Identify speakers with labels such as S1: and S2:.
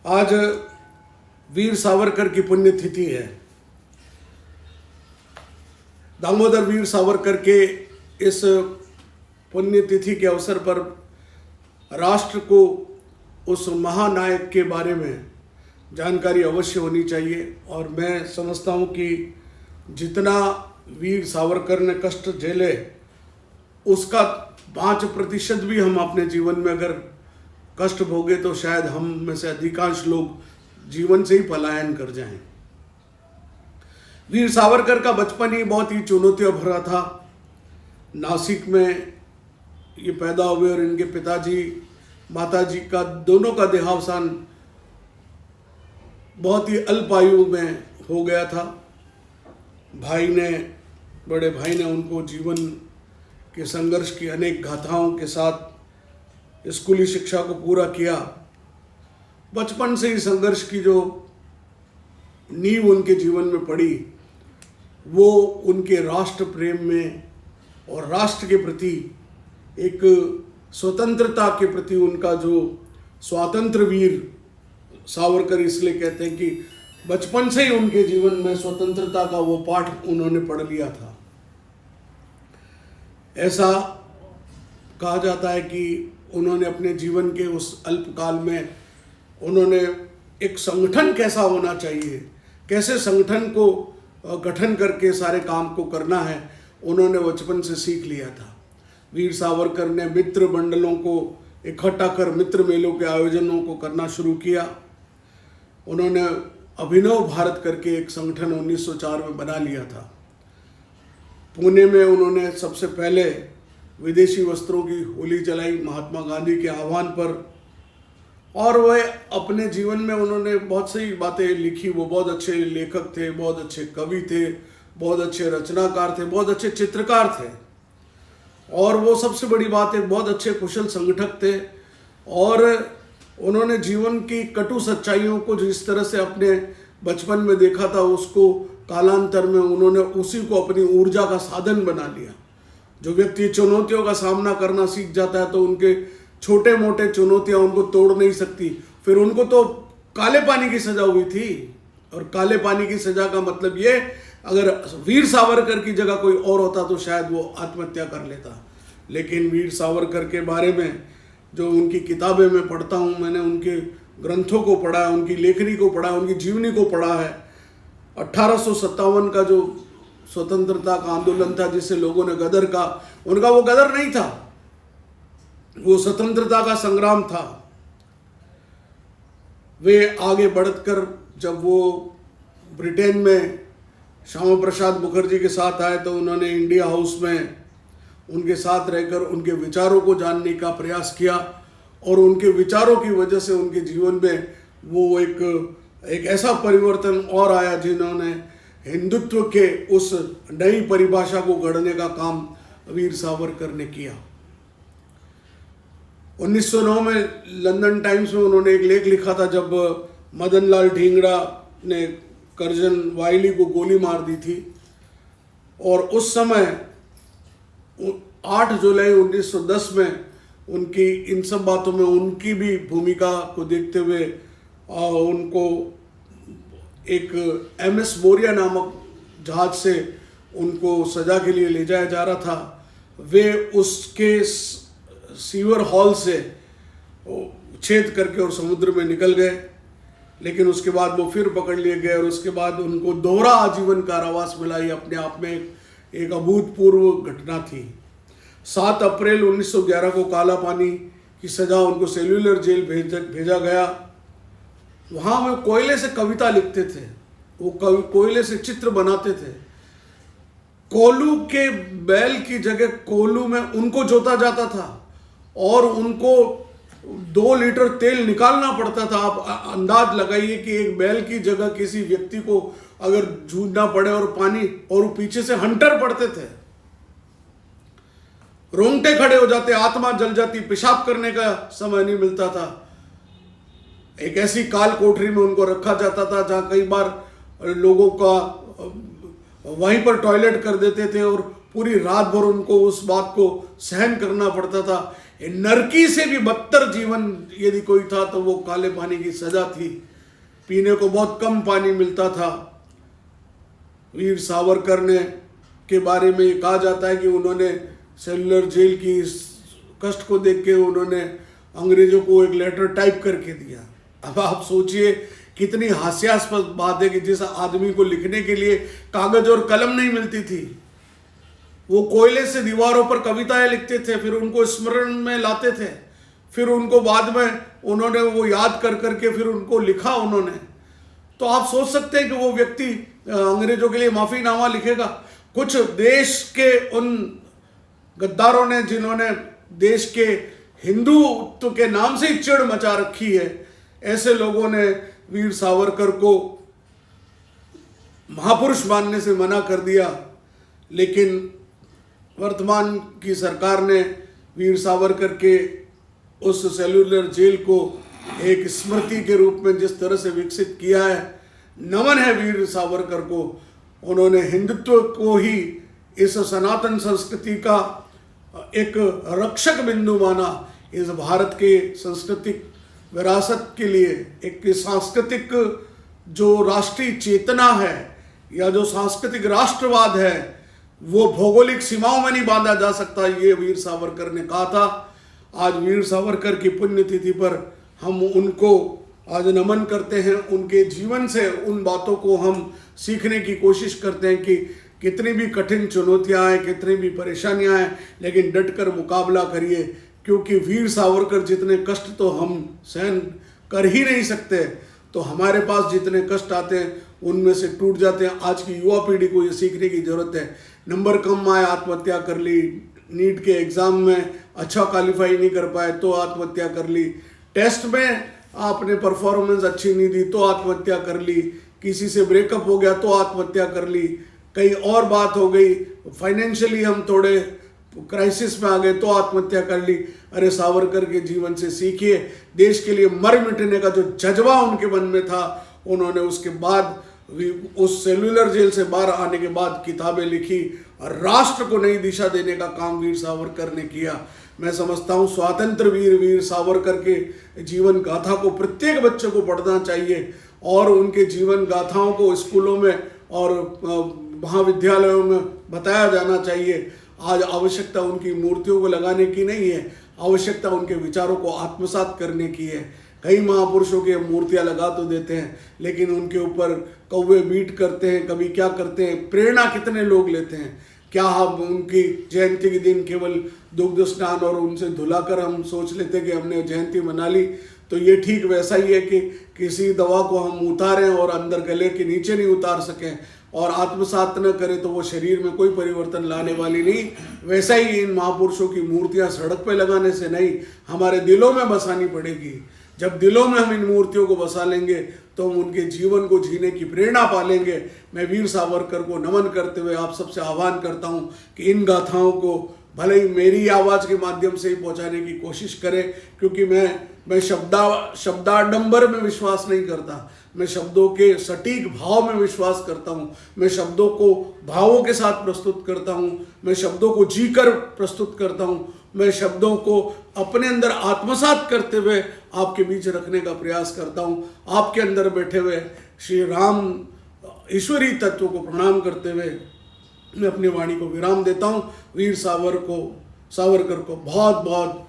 S1: आज वीर सावरकर की पुण्यतिथि है। दामोदर वीर सावरकर के इस पुण्यतिथि के अवसर पर राष्ट्र को उस महानायक के बारे में जानकारी अवश्य होनी चाहिए। और मैं समझता हूँ कि जितना वीर सावरकर ने कष्ट झेले उसका 5% भी हम अपने जीवन में अगर कष्ट भोगे तो शायद हम में से अधिकांश लोग जीवन से ही पलायन कर जाएं। वीर सावरकर का बचपन ही बहुत ही चुनौतियों भरा था। नासिक में ये पैदा हुए और इनके पिताजी माताजी का दोनों का देहावसान बहुत ही अल्प आयु में हो गया था। बड़े भाई ने उनको जीवन के संघर्ष की अनेक गाथाओं के साथ स्कूली शिक्षा को पूरा किया। बचपन से ही संघर्ष की जो नींव उनके जीवन में पड़ी वो उनके राष्ट्र प्रेम में और राष्ट्र के प्रति एक स्वतंत्रता के प्रति उनका जो स्वातंत्र्य वीर सावरकर इसलिए कहते हैं कि बचपन से ही उनके जीवन में स्वतंत्रता का वो पाठ उन्होंने पढ़ लिया था। ऐसा कहा जाता है कि उन्होंने अपने जीवन के उस अल्पकाल में उन्होंने एक संगठन कैसा होना चाहिए, कैसे संगठन को गठन करके सारे काम को करना है, उन्होंने बचपन से सीख लिया था। वीर सावरकर ने मित्र मंडलों को इकट्ठा कर मित्र मेलों के आयोजनों को करना शुरू किया। उन्होंने अभिनव भारत करके एक संगठन 1904 में बना लिया था। पुणे में उन्होंने सबसे पहले विदेशी वस्त्रों की होली जलाई महात्मा गांधी के आह्वान पर। और वह अपने जीवन में उन्होंने बहुत सी बातें लिखी। वो बहुत अच्छे लेखक थे, बहुत अच्छे कवि थे, बहुत अच्छे रचनाकार थे, बहुत अच्छे चित्रकार थे। और वो सबसे बड़ी बात है बहुत अच्छे कुशल संगठक थे। और उन्होंने जीवन की कटु सच्चाइयों को जिस तरह से अपने बचपन में देखा था उसको कालांतर में उन्होंने उसी को अपनी ऊर्जा का साधन बना लिया। जो व्यक्ति चुनौतियों का सामना करना सीख जाता है तो उनके छोटे मोटे चुनौतियां उनको तोड़ नहीं सकती। फिर उनको तो काले पानी की सजा हुई थी। और काले पानी की सजा का मतलब ये, अगर वीर सावरकर की जगह कोई और होता तो शायद वो आत्महत्या कर लेता। लेकिन वीर सावरकर के बारे में जो उनकी किताबें मैं पढ़ता हूँ, मैंने उनके ग्रंथों को पढ़ा है, उनकी लेखनी को पढ़ा है, उनकी जीवनी को पढ़ा है। 1857 का जो स्वतंत्रता का आंदोलन था जिसे लोगों ने गदर का, उनका वो गदर नहीं था, वो स्वतंत्रता का संग्राम था। वे आगे बढ़कर जब वो ब्रिटेन में श्यामा प्रसाद मुखर्जी के साथ आए तो उन्होंने इंडिया हाउस में उनके साथ रहकर उनके विचारों को जानने का प्रयास किया। और उनके विचारों की वजह से उनके जीवन में वो एक ऐसा परिवर्तन और आया जिन्होंने हिंदुत्व के उस नई परिभाषा को गढ़ने का काम वीर सावरकर ने किया। 1909 में लंदन टाइम्स में उन्होंने एक लेख लिखा था जब मदन लाल ढींगरा ने करजन वायली को गोली मार दी थी। और उस समय 8 जुलाई 1910 में उनकी इन सब बातों में उनकी भी भूमिका को देखते हुए उनको एक MS मोरिया नामक जहाज से उनको सजा के लिए ले जाया जा रहा था। वे उसके सीवर हॉल से छेद करके और समुद्र में निकल गए। लेकिन उसके बाद वो फिर पकड़ लिए गए और उसके बाद उनको दोहरा आजीवन कारावास मिला। ये अपने आप में एक अभूतपूर्व घटना थी। 7 अप्रैल 1911 को काला पानी की सजा उनको सेल्यूलर जेल भेजा गया। वहाँ वो कोयले से कविता लिखते थे, वो कोयले से चित्र बनाते थे। कोल्हू के बैल की जगह कोल्हू में उनको जोता जाता था और उनको 2 लीटर तेल निकालना पड़ता था। आप अंदाज लगाइए कि एक बैल की जगह किसी व्यक्ति को अगर जूझना पड़े और पानी, और पीछे से हंटर पड़ते थे, रोंगटे खड़े हो जाते, आत्मा जल जाती, पेशाब करने का समय नहीं मिलता था। एक ऐसी काल कोठरी में उनको रखा जाता था जहाँ कई बार लोगों का वहीं पर टॉयलेट कर देते थे और पूरी रात भर उनको उस बात को सहन करना पड़ता था। नरकी से भी बदतर जीवन यदि कोई था तो वो काले पानी की सजा थी। पीने को बहुत कम पानी मिलता था। वीर सावरकर ने के बारे में ये कहा जाता है कि उन्होंने सेलुलर जेल की इस कष्ट को देख के उन्होंने अंग्रेजों को एक लेटर टाइप करके दिया। अब आप सोचिए कितनी हास्यास्पद बात है कि जिस आदमी को लिखने के लिए कागज और कलम नहीं मिलती थी, वो कोयले से दीवारों पर कविताएं लिखते थे, फिर उनको स्मरण में लाते थे, फिर उनको बाद में उन्होंने वो याद कर करके फिर उनको लिखा उन्होंने। तो आप सोच सकते हैं कि वो व्यक्ति अंग्रेजों के लिए माफीनामा लिखेगा। कुछ देश के उन गद्दारों ने जिन्होंने देश के हिंदुत्व के नाम से ही चिढ़ मचा रखी है, ऐसे लोगों ने वीर सावरकर को महापुरुष मानने से मना कर दिया। लेकिन वर्तमान की सरकार ने वीर सावरकर के उस सेलुलर जेल को एक स्मृति के रूप में जिस तरह से विकसित किया है, नमन है वीर सावरकर को। उन्होंने हिंदुत्व को ही इस सनातन संस्कृति का एक रक्षक बिंदु माना। इस भारत के सांस्कृतिक विरासत के लिए एक सांस्कृतिक जो राष्ट्रीय चेतना है या जो सांस्कृतिक राष्ट्रवाद है वो भौगोलिक सीमाओं में नहीं बांधा जा सकता, ये वीर सावरकर ने कहा था। आज वीर सावरकर की पुण्यतिथि पर हम उनको आज नमन करते हैं। उनके जीवन से उन बातों को हम सीखने की कोशिश करते हैं कि कितनी भी कठिन चुनौतियां आए, कितनी भी परेशानियां आए, लेकिन डटकर मुकाबला करिए, क्योंकि वीर सावरकर जितने कष्ट तो हम सहन कर ही नहीं सकते, तो हमारे पास जितने कष्ट आते हैं उनमें से टूट जाते हैं। आज की युवा पीढ़ी को ये सीखने की ज़रूरत है। नंबर कम आए, आत्महत्या कर ली, नीट के एग्ज़ाम में अच्छा क्वालिफाई नहीं कर पाए तो आत्महत्या कर ली, टेस्ट में आपने परफॉर्मेंस अच्छी नहीं दी तो आत्महत्या कर ली, किसी से ब्रेकअप हो गया तो आत्महत्या कर ली, कहीं और बात हो गई, फाइनेंशियली हम थोड़े क्राइसिस में आ गए तो आत्महत्या कर ली। अरे सावरकर के जीवन से सीखिए। देश के लिए मर मिटने का जो जज्बा उनके मन में था, उन्होंने उसके बाद उस सेलुलर जेल से बाहर आने के बाद किताबें लिखी और राष्ट्र को नई दिशा देने का काम वीर सावरकर ने किया। मैं समझता हूँ स्वातंत्र वीर सावरकर के जीवन गाथा को प्रत्येक बच्चे को पढ़ना चाहिए और उनके जीवन गाथाओं को स्कूलों में और महाविद्यालयों में बताया जाना चाहिए। आज आवश्यकता उनकी मूर्तियों को लगाने की नहीं है, आवश्यकता उनके विचारों को आत्मसात करने की है। कई महापुरुषों के मूर्तियां लगा तो देते हैं, लेकिन उनके ऊपर कौवे बीट करते हैं, कभी क्या करते हैं, प्रेरणा कितने लोग लेते हैं। क्या हम उनकी जयंती के दिन केवल दुग्ध स्नान और उनसे धुलाकर हम सोच लेते कि हमने जयंती मना ली? तो ये ठीक वैसा ही है कि किसी दवा को हम उतारें और अंदर गले के नीचे नहीं उतार सकें और आत्मसात न करें तो वो शरीर में कोई परिवर्तन लाने वाली नहीं। वैसा ही इन महापुरुषों की मूर्तियां सड़क पे लगाने से नहीं, हमारे दिलों में बसानी पड़ेगी। जब दिलों में हम इन मूर्तियों को बसा लेंगे तो हम उनके जीवन को जीने की प्रेरणा पालेंगे। मैं वीर सावरकर को नमन करते हुए आप सबसे आह्वान करता हूं कि इन गाथाओं को भले ही मेरी आवाज़ के माध्यम से ही पहुंचाने की कोशिश करें, क्योंकि मैं शब्दाडंबर में विश्वास नहीं करता। मैं शब्दों के सटीक भाव में विश्वास करता हूँ। मैं शब्दों को भावों के साथ प्रस्तुत करता हूँ। मैं शब्दों को जीकर प्रस्तुत करता हूँ। मैं शब्दों को अपने अंदर आत्मसात करते हुए आपके बीच रखने का प्रयास करता हूँ। आपके अंदर बैठे हुए श्री राम ईश्वरीय तत्व को प्रणाम करते हुए मैं अपनी वाणी को विराम देता हूँ। वीर सावरकर को बहुत बहुत